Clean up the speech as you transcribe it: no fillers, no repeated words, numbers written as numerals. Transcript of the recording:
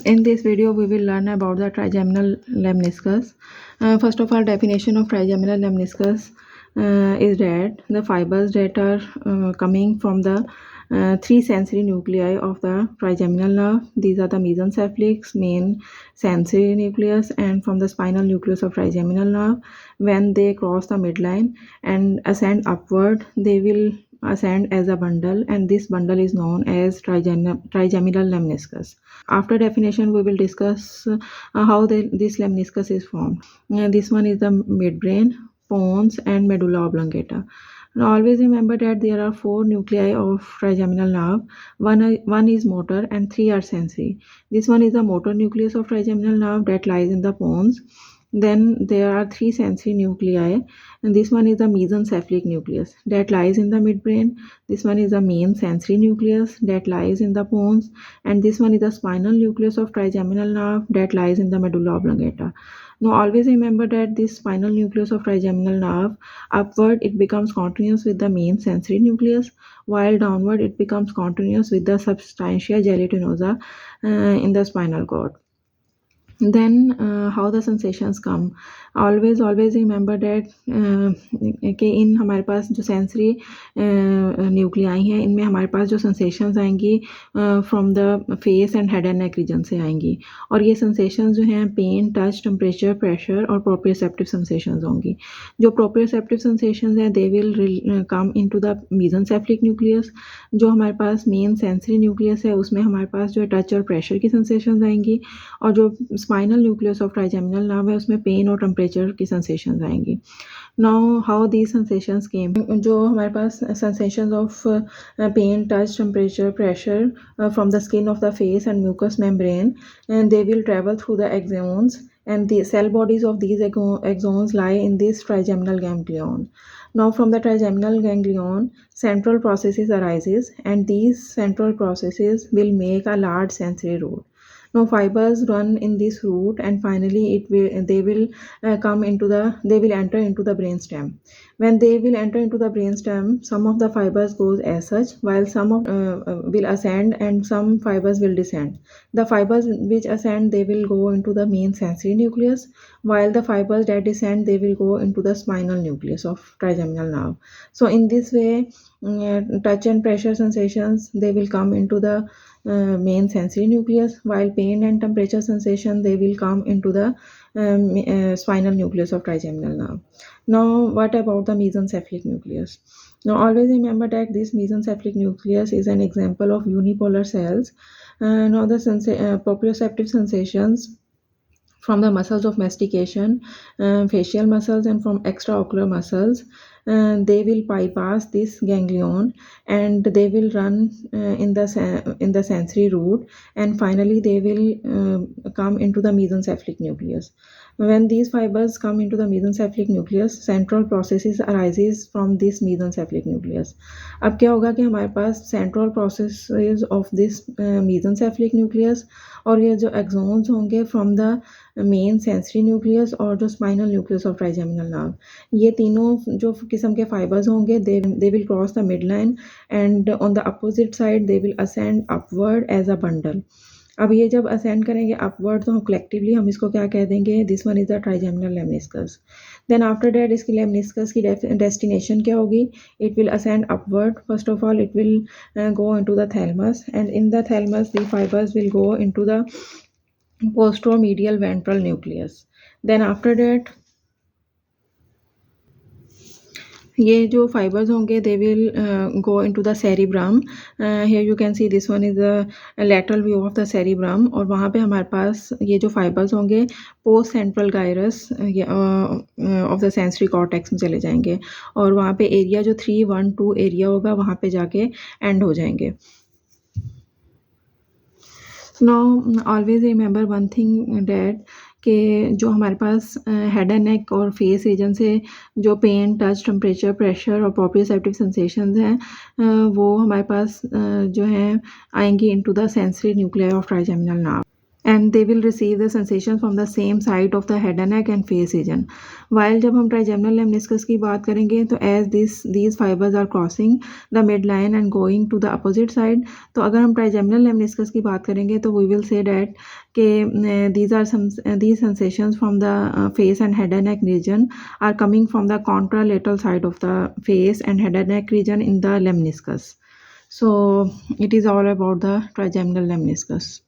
In this video, we will learn about the trigeminal lemniscus. First of all, definition of trigeminal lemniscus is that the fibers that are coming from the three sensory nuclei of the trigeminal nerve. These are the mesencephalic, main sensory nucleus, and from the spinal nucleus of trigeminal nerve. When they cross the midline and ascend upward, they will ascend as a bundle, and this bundle is known as trigeminal lemniscus. After definition, we will discuss how this lemniscus is formed. This one is the midbrain, pons, and medulla oblongata. Now, always remember that there are four nuclei of trigeminal nerve. One is motor and three are sensory. This one is the motor nucleus of trigeminal nerve that lies in the pons. Then there are three sensory nuclei, and this one is the mesencephalic nucleus that lies in the midbrain. This one is the main sensory nucleus that lies in the pons, and this one is the spinal nucleus of trigeminal nerve that lies in the medulla oblongata. Now always remember that this spinal nucleus of trigeminal nerve, upward it becomes continuous with the main sensory nucleus, while downward it becomes continuous with the substantia gelatinosa in the spinal cord. Then how the sensations come. Always remember that कि इन हमारे पास जो sensory nuclei हैं, इनमें हमारे पास जो sensations आएंगी from the face and head and neck region से आएंगी, और ये सेंसेशंस जो हैं पेन, टच, टेम्परेचर, प्रेशर और प्रोप्रियोसेप्टिव सेंसेशंस होंगी. जो प्रोप्रियोसेप्टिव सेंसेशंस हैं they will come into the mesencephalic nucleus. जो हमारे पास मेन सेंसरी न्यूक्लियस है उसमें हमारे पास जो टच और प्रेशर की सेंसेशंस आएंगी, और जो spinal nucleus of trigeminal nerve है उसमें पेन और टेम्परेचर की सेंसेशंस आएंगी. Now how these sensations came. जो हमारे पास sensations of pain, touch, temperature, pressure from the skin of the face and mucous membrane, and they will travel through the axons, and the cell bodies of these axons lie in this trigeminal ganglion. Now from the trigeminal ganglion, central processes arises, and these central processes will make a large sensory root. Now fibers run in this root, and finally they will enter into the brainstem. When they will enter into the brainstem, some of the fibers goes as such, while some will ascend and some fibers will descend. The fibers which ascend, they will go into the main sensory nucleus, while the fibers that descend, they will go into the spinal nucleus of trigeminal nerve. So in this way, touch and pressure sensations, they will come into the main sensory nucleus, while pain and temperature sensation, they will come into the spinal nucleus of trigeminal nerve. Now what about the mesencephalic nucleus? Now always remember that this mesencephalic nucleus is an example of unipolar cells. Now the proprioceptive sensations from the muscles of mastication, facial muscles, and from extraocular muscles, they will bypass this ganglion, and they will run in the sensory root, and finally they will come into the mesencephalic nucleus. When these fibers come into the mesencephalic nucleus, central processes arises from this mesencephalic nucleus. अब क्या होगा कि हमारे पास central processes of this mesencephalic nucleus, और ये जो axons होंगे from the main sensory nucleus और जो spinal nucleus of trigeminal nerve, ये तीनों जो किस्म के फाइबर्स होंगे they will cross the mid line, and on the opposite side they will ascend upward as a bundle. अब ये जब असेंड करेंगे अपवर्ड, तो हम कलेक्टिवली हम इसको क्या कह देंगे, this one is the trigeminal lemniscus. Then after that इसकी लेमनिस्कस की डेस्टिनेशन क्या होगी, it will ascend upward. First of all it will go into the thalamus, and in the thalamus the fibres will go into the posteromedial ventral nucleus. Then after that, ये जो fibers होंगे they will go into the cerebrum. Here you can see this one is the lateral view of the cerebrum, और वहाँ पे हमारे पास ये जो fibers होंगे post central gyrus of the sensory cortex में चले जाएंगे, और वहाँ पे area जो 3-1-2 area होगा वहाँ पे जाके end हो जाएंगे. Now always remember one thing that कि जो हमारे पास हेड एंड नेक और फेस रीजन से जो पेन, टच, टेम्परेचर, प्रेशर और प्रोप्रियोसेप्टिव सेंसेशंस हैं वो हमारे पास जो हैं आएंगी into the sensory nuclei of trigeminal nerve. and they will receive the sensation from the same side of the head and neck and face region. While जब हम trigeminal lemniscus की बात करेंगे तो as these fibers are crossing the midline and going to the opposite side, तो अगर हम trigeminal lemniscus की बात करेंगे तो we will say that कि these sensations from the face and head and neck region are coming from the contralateral side of the face and head and neck region in the lemniscus. So it is all about the trigeminal lemniscus.